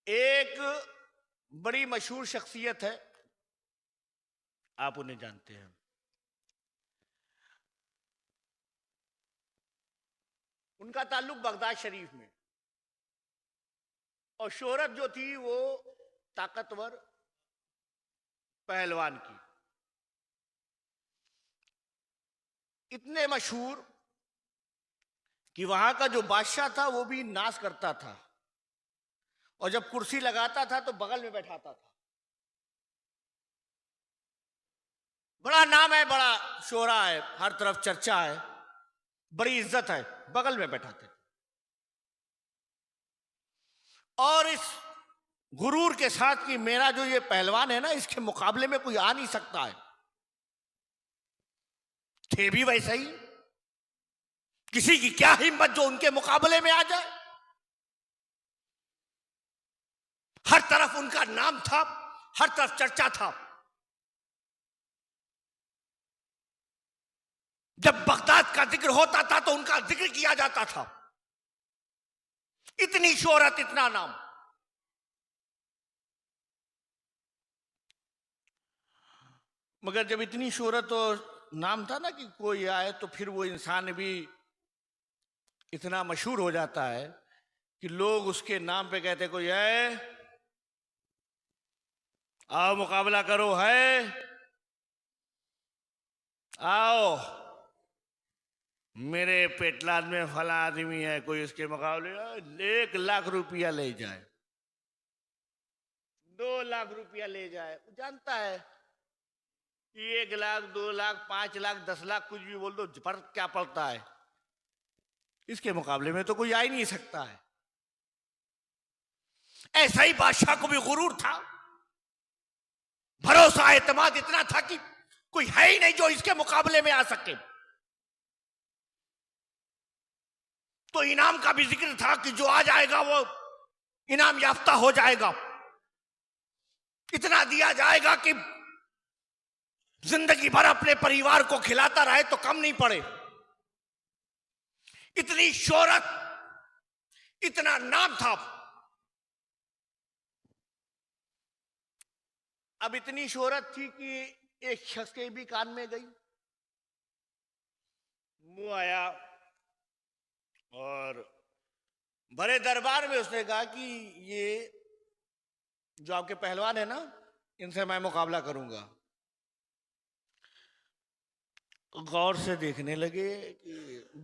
एक बड़ी मशहूर शख्सियत है, आप उन्हें जानते हैं। उनका ताल्लुक बगदाद शरीफ में, और शोहरत जो थी वो ताकतवर पहलवान की। इतने मशहूर कि वहां का जो बादशाह था वो भी नाज करता था, और जब कुर्सी लगाता था तो बगल में बैठाता था। बड़ा नाम है, बड़ा शोहरा है, हर तरफ चर्चा है, बड़ी इज्जत है, बगल में बैठाते थे। और इस गुरूर के साथ कि मेरा जो ये पहलवान है ना, इसके मुकाबले में कोई आ नहीं सकता है। थे भी वैसे ही, किसी की क्या हिम्मत जो उनके मुकाबले में आ जाए। हर तरफ उनका नाम था, हर तरफ चर्चा था। जब बगदाद का जिक्र होता था तो उनका जिक्र किया जाता था। इतनी शोहरत, इतना नाम। मगर जब इतनी शोहरत और नाम था ना कि कोई आए तो फिर वो इंसान भी इतना मशहूर हो जाता है कि लोग उसके नाम पे कहते कोई है, आओ मुकाबला करो, है आओ, मेरे पेटलाद में फला आदमी है, कोई उसके मुकाबले 1 लाख रुपया ले जाए, 2 लाख रुपया ले जाए। वो जानता है कि 1 लाख, 2 लाख, 5 लाख, 10 लाख, कुछ भी बोल दो, फर्क क्या पड़ता है, इसके मुकाबले में तो कोई आ ही नहीं सकता है। ऐसा ही बादशाह को भी गुरूर था, भरोसा, एतमाद इतना था कि कोई है ही नहीं जो इसके मुकाबले में आ सके। तो इनाम का भी जिक्र था कि जो आ जाएगा वो इनाम याफ्ता हो जाएगा, इतना दिया जाएगा कि जिंदगी भर अपने परिवार को खिलाता रहे तो कम नहीं पड़े। इतनी शोहरत, इतना नाम था। अब इतनी शोहरत थी कि एक शख्स के भी कान में गई, मुंह आया और बड़े दरबार में उसने कहा कि ये जो आपके पहलवान है ना, इनसे मैं मुकाबला करूंगा। गौर से देखने लगे कि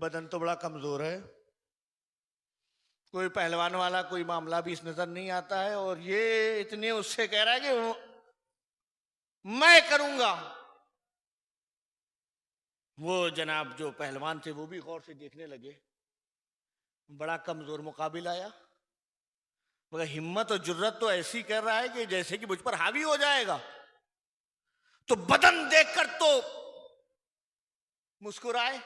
बदन तो बड़ा कमजोर है, कोई पहलवान वाला कोई मामला भी इस नजर नहीं आता है, और ये इतने उससे कह रहा है कि मैं करूंगा। वो जनाब जो पहलवान थे वो भी गौर से देखने लगे, बड़ा कमजोर मुकाबिला आया, मगर हिम्मत और जुर्रत तो ऐसी कर रहा है कि जैसे कि मुझ पर हावी हो जाएगा। तो बदन देखकर तो मुस्कुराए,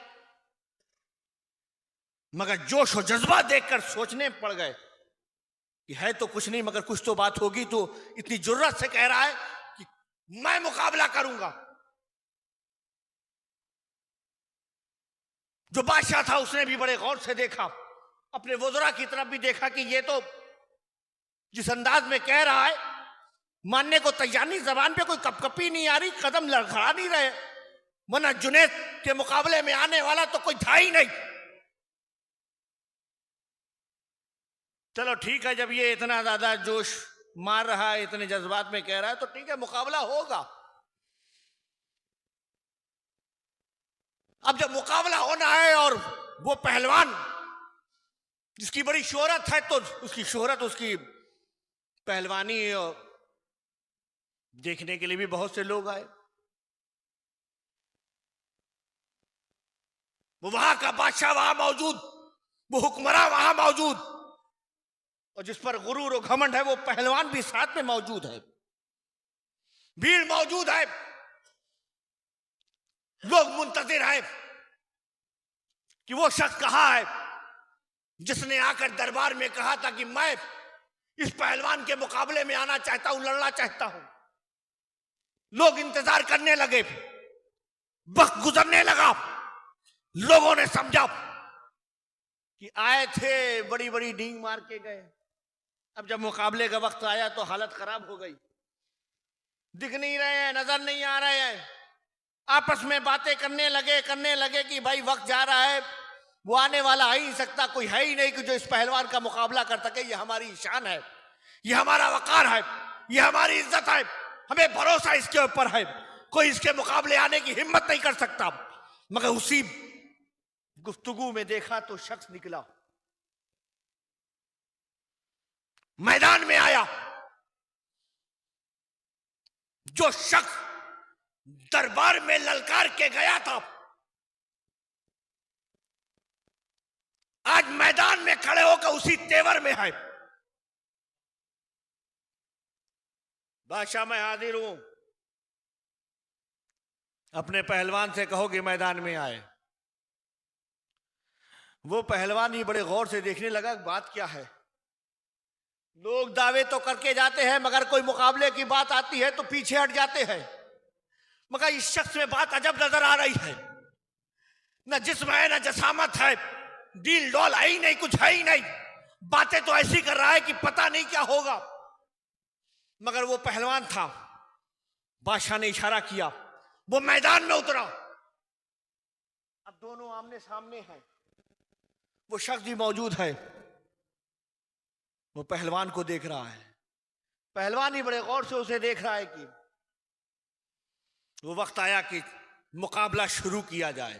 मगर जोश और जज्बा देखकर सोचने पड़ गए कि है तो कुछ नहीं, मगर कुछ तो बात होगी। तो इतनी जुर्रत से कह रहा है कि मैं मुकाबला करूंगा। जो बादशाह था उसने भी बड़े गौर से देखा, अपने वज़रा की तरफ भी देखा कि ये तो जिस अंदाज में कह रहा है मानने को तैयार नहीं, जबान पे कोई कपकपी नहीं आ रही, कदम लड़खड़ा नहीं रहे, वरना जुनैद के मुकाबले में आने वाला तो कोई था ही नहीं। चलो ठीक है, जब ये इतना ज्यादा जोश मार रहा है, इतने जज्बात में कह रहा है, तो ठीक है, मुकाबला होगा। अब जब मुकाबला होना है और वो पहलवान जिसकी बड़ी शोहरत है, तो उसकी शोहरत, उसकी पहलवानी देखने के लिए भी बहुत से लोग आए। वो वहां का बादशाह वहां मौजूद, वो हुक्मरान वहां मौजूद, और जिस पर गुरूर और घमंड है वो पहलवान भी साथ में मौजूद है। भीड़ मौजूद है, लोग मुंतजिर है कि वो शख्स कहाँ है जिसने आकर दरबार में कहा था कि मैं इस पहलवान के मुकाबले में आना चाहता हूं, लड़ना चाहता हूं। लोग इंतजार करने लगे, वक्त गुजरने लगा, लोगों ने समझा कि आए थे, बड़ी बड़ी डींग मार के गए, अब जब मुकाबले का वक्त आया तो हालत खराब हो गई। दिख नहीं रहे हैं, नजर नहीं आ रहे हैं। आपस में बातें करने लगे कि भाई वक्त जा रहा है, वो आने वाला आ ही नहीं सकता, कोई है ही नहीं कि जो इस पहलवान का मुकाबला कर सके। ये हमारी शान है, ये हमारा वकार है, ये हमारी इज्जत है, हमें भरोसा इसके ऊपर है, कोई इसके मुकाबले आने की हिम्मत नहीं कर सकता। मगर उसी गुफ्तगू में देखा तो शख्स निकला, मैदान में आया, जो शख्स दरबार में ललकार के गया था, आज मैदान में खड़े होकर उसी तेवर में है। बादशाह मैं हाजिर हूं, अपने पहलवान से कहो कि मैदान में आए। वो पहलवान ही बड़े गौर से देखने लगा, बात क्या है। लोग दावे तो करके जाते हैं, मगर कोई मुकाबले की बात आती है तो पीछे हट जाते हैं। मगर इस शख्स में बात अजब नजर आ रही है, न जिस्म है न जसामत है, डील डॉल है ही नहीं, कुछ है ही नहीं। बातें तो ऐसी कर रहा है कि पता नहीं क्या होगा। मगर वो पहलवान था, बादशाह ने इशारा किया, वो मैदान में उतरा। अब दोनों आमने सामने हैं, वो शख्स भी मौजूद है, वो पहलवान को देख रहा है। पहलवान ही बड़े गौर से उसे देख रहा है कि वो वक्त आया कि मुकाबला शुरू किया जाए।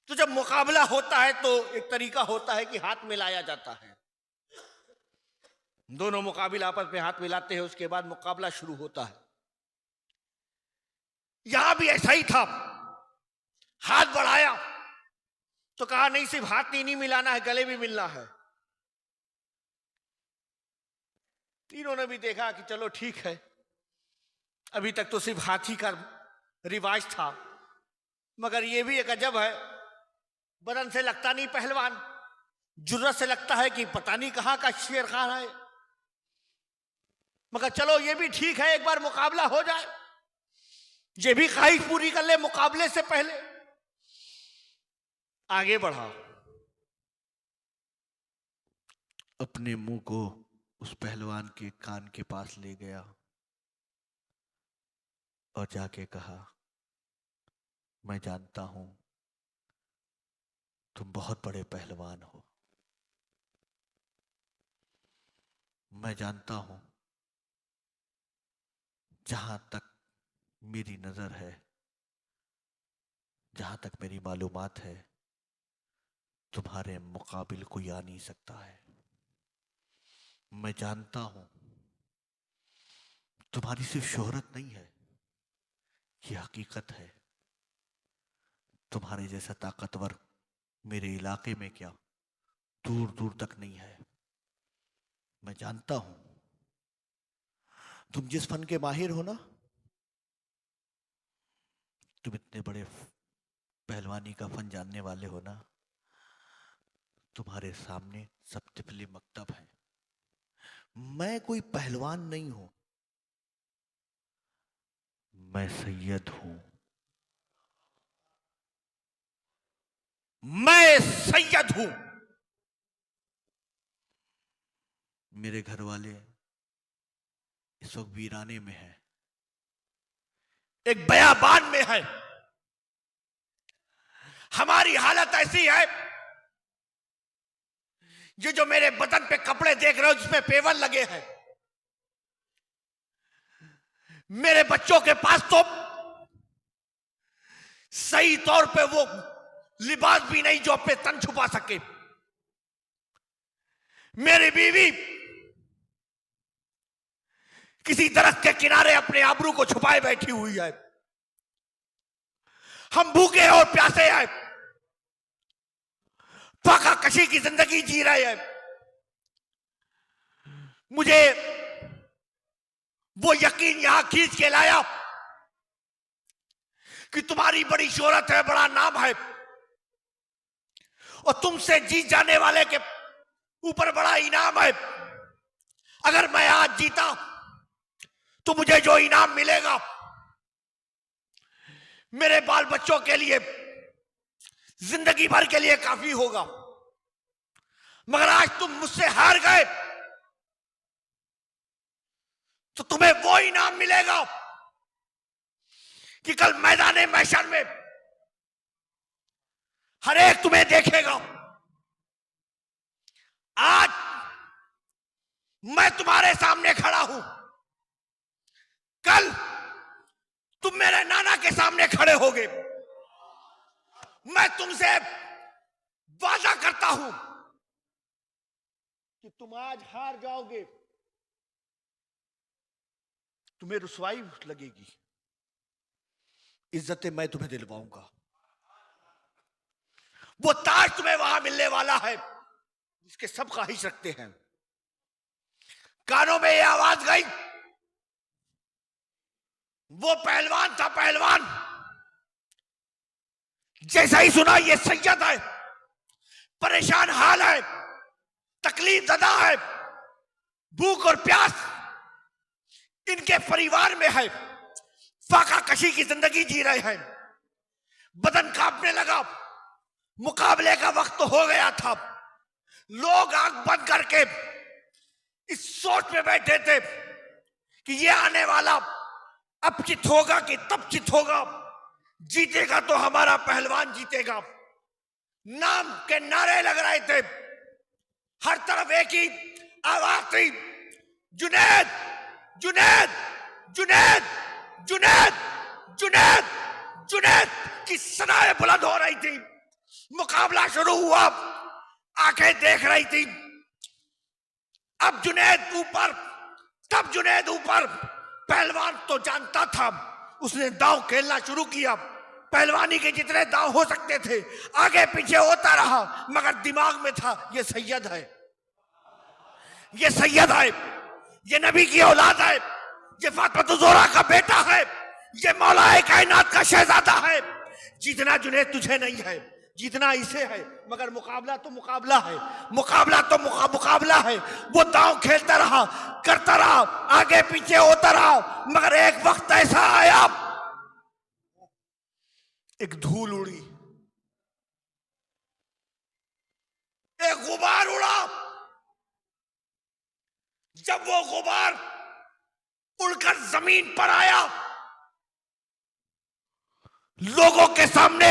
तो जब मुकाबला होता है तो एक तरीका होता है कि हाथ मिलाया जाता है। दोनों मुकाबिल आपस में हाथ मिलाते हैं, उसके बाद मुकाबला शुरू होता है। यहां भी ऐसा ही था, हाथ बढ़ाया तो कहा नहीं, सिर्फ हाथ नहीं मिलाना है, गले भी मिलना है। तीनों ने भी देखा कि चलो ठीक है, अभी तक तो सिर्फ हाथी का रिवाज था, मगर ये भी एक अजब है, बदन से लगता नहीं पहलवान, जुर्रत से लगता है कि पता नहीं कहां का शेर खान है। मगर चलो ये भी ठीक है, एक बार मुकाबला हो जाए, ये भी ख्वाहिश पूरी कर ले मुकाबले से पहले। आगे बढ़ा, अपने मुंह को उस पहलवान के कान के पास ले गया और जाके कहा, मैं जानता हूं तुम बहुत बड़े पहलवान हो, मैं जानता हूं जहां तक मेरी नजर है, जहां तक मेरी मालूमात है, तुम्हारे मुकाबिल कोई आ नहीं सकता है। मैं जानता हूं तुम्हारी सिर्फ शोहरत नहीं है, ये हकीकत है। तुम्हारे जैसा ताकतवर मेरे इलाके में क्या दूर दूर तक नहीं है। मैं जानता हूं तुम जिस फन के माहिर हो ना, तुम इतने बड़े पहलवानी का फन जानने वाले हो ना, तुम्हारे सामने सब तिफले मकतब है। मैं कोई पहलवान नहीं हूं, मैं सैयद हूं, मैं सैयद हूं। मेरे घर वाले इस वक्त वीराने में है, एक बयाबान में है। हमारी हालत ऐसी है, ये जो मेरे बदन पे कपड़े देख रहे हो जिसमें पेवर लगे हैं, मेरे बच्चों के पास तो सही तौर पे वो लिबास भी नहीं जो अपने तन छुपा सके। मेरी बीवी किसी दरख्त के किनारे अपने आबरू को छुपाए बैठी हुई है। हम भूखे और प्यासे हैं, फाका कशी की जिंदगी जी रहे हैं। मुझे वो यकीन यहां खींच के लाया कि तुम्हारी बड़ी शोहरत है, बड़ा नाम है, और तुमसे जीत जाने वाले के ऊपर बड़ा इनाम है। अगर मैं आज जीता तो मुझे जो इनाम मिलेगा मेरे बाल बच्चों के लिए जिंदगी भर के लिए काफी होगा। मगर आज तुम मुझसे हार गए, तो तुम्हें वो इनाम मिलेगा कि कल मैदान महशर में हर एक तुम्हें देखेगा। आज मैं तुम्हारे सामने खड़ा हूं, कल तुम मेरे नाना के सामने खड़े होगे। मैं तुमसे वादा करता हूं कि तुम आज हार जाओगे, तुम्हें रुसवाई लगेगी, इज्जतें मैं तुम्हें दिलवाऊंगा। वो ताज तुम्हें वहां मिलने वाला है जिसके सब ख्वाहिश रखते हैं। कानों में ये आवाज गई, वो पहलवान था पहलवान, जैसा ही सुना ये सैयद है, परेशान हाल है, तकलीफ ज़दा है, भूख और प्यास इनके परिवार में है, फाका कशी की जिंदगी जी रहे हैं। बदन कांपने लगा, मुकाबले का वक्त तो हो गया था। लोग आंख बंद करके इस सोच में बैठे थे कि ये आने वाला अब चित होगा कि तब चित होगा, जीतेगा तो हमारा पहलवान जीतेगा। नाम के नारे लग रहे थे, हर तरफ एक ही आवाज थी, जुनैद जुनैद जुनैद जुनैद जुनैद जुनैद की सदाएं बुलंद हो रही थी। मुकाबला शुरू हुआ, आंखें देख रही थी, अब जुनैद ऊपर, तब जुनैद ऊपर। पहलवान तो जानता था, उसने दांव खेलना शुरू किया। पहलवानी के जितने दांव हो सकते थे आगे पीछे होता रहा, मगर दिमाग में था ये सैयद है, ये सैयद है, ये नबी की औलाद है, ये फातिमा ज़ोहरा का बेटा है, ये मौलाए कायनात का शहजादा है। जीतना जुनैद तुझे नहीं है, जीतना इसे है, मगर मुकाबला तो मुकाबला है, मुकाबला तो मुकाबला है। वो दांव खेलता रहा, करता रहा, आगे पीछे होता रहा, मगर एक वक्त ऐसा आया, एक धूल उड़ी, एक गुबार उड़ा। जब वो गुबार उड़कर जमीन पर आया, लोगों के सामने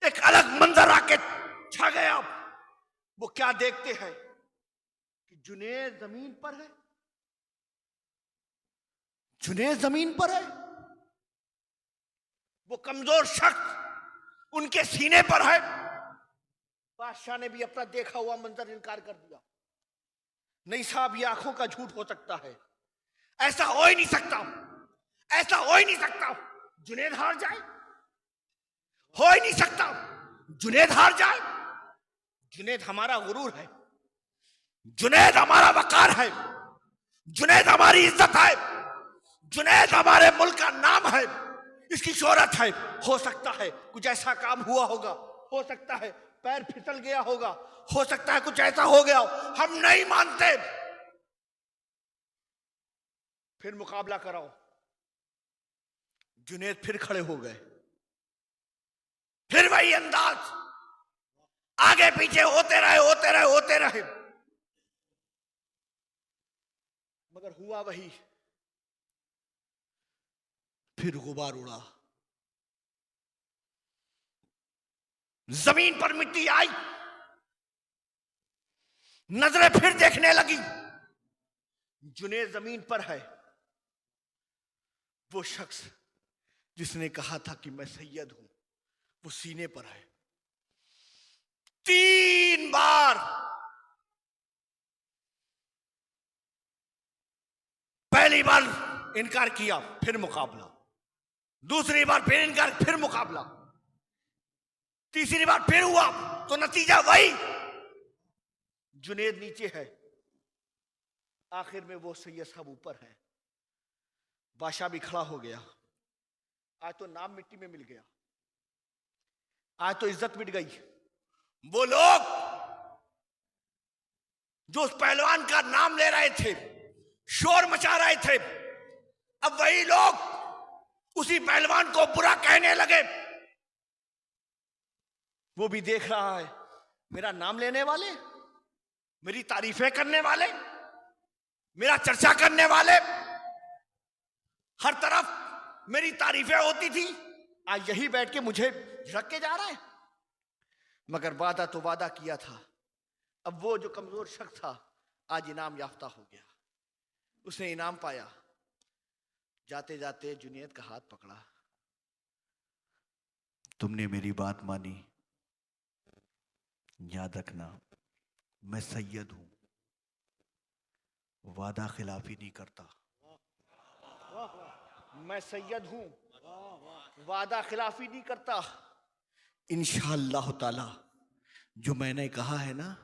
एक अलग मंजर आके छा गया। वो क्या देखते हैं कि जुनैद जमीन पर है, जुनैद जमीन पर है। वो कमजोर शख्स उनके सीने पर है। बादशाह ने भी अपना देखा हुआ मंजर इनकार कर दिया। नहीं साहब, ये आंखों का झूठ हो सकता है, ऐसा हो ही नहीं सकता, ऐसा हो ही नहीं सकता। जुनैद हार जाए, हो ही नहीं सकता, जुनैद हार जाए। जुनैद हमारा गुरूर है, जुनैद हमारा वकार है, जुनैद हमारी इज्जत है, जुनैद हमारे मुल्क का नाम है, इसकी शोहरत है। हो सकता है कुछ ऐसा काम हुआ होगा, हो सकता है पैर फिसल गया होगा, हो सकता है कुछ ऐसा हो गया, हम नहीं मानते। फिर मुकाबला कराओ। जुनैद फिर खड़े हो गए, फिर वही अंदाज, आगे पीछे होते रहे होते रहे होते रहे, मगर हुआ वही। फिर गुबार उड़ा, जमीन पर मिट्टी आई, नजरें फिर देखने लगी। जुनैद जमीन पर है, वो शख्स जिसने कहा था कि मैं सैयद हूं, वो सीने पर है। 3 बार पहली बार इनकार किया, फिर मुकाबला, दूसरी बार फिर इनकार, फिर मुकाबला, तीसरी बार फिर हुआ, तो नतीजा वही, जुनैद नीचे है। आखिर में वो सैयद साहब ऊपर है। बादशाह भी खड़ा हो गया। आज तो नाम मिट्टी में मिल गया, आज तो इज्जत मिट गई। वो लोग जो उस पहलवान का नाम ले रहे थे, शोर मचा रहे थे, अब वही लोग उसी पहलवान को बुरा कहने लगे। वो भी देख रहा है, मेरा नाम लेने वाले, मेरी तारीफें करने वाले, मेरा चर्चा करने वाले, हर तरफ मेरी तारीफें होती थी, आज यही बैठ के मुझे झड़क के जा रहा है। मगर वादा तो वादा किया था। अब वो जो कमजोर शख्स था आज इनाम याफ्ता हो गया, उसने इनाम पाया। जाते जाते जुनैद का हाथ पकड़ा। तुमने मेरी बात मानी, याद रखना मैं सैयद हूं, वादा खिलाफी नहीं करता। मैं सैयद हूं, वादा खिलाफी नहीं करता। इंशाअल्लाह ताला जो मैंने कहा है ना,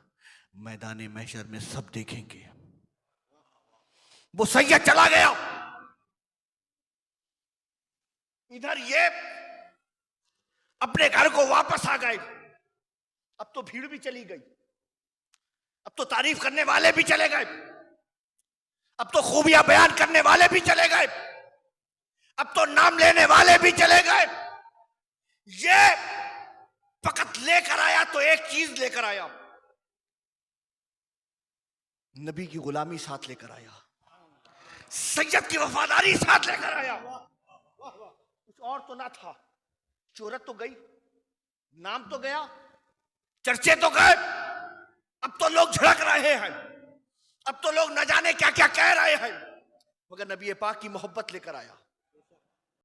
मैदान महशर में सब देखेंगे। वो सैयद चला गया। इधर ये अपने घर को वापस आ गए। अब तो भीड़ भी चली गई, अब तो तारीफ करने वाले भी चले गए, अब तो खूबियां बयान करने वाले भी चले गए, अब तो नाम लेने वाले भी चले गए। ये फकत लेकर आया तो एक चीज लेकर आया, नबी की गुलामी साथ लेकर आया, सैयद की वफादारी साथ लेकर आया। कुछ और तो ना था। शोहरत तो गई, नाम तो गया, चर्चे तो गए, अब तो लोग झड़क रहे हैं, अब तो लोग न जाने क्या क्या कह रहे हैं, मगर नबी पाक की मोहब्बत लेकर आया।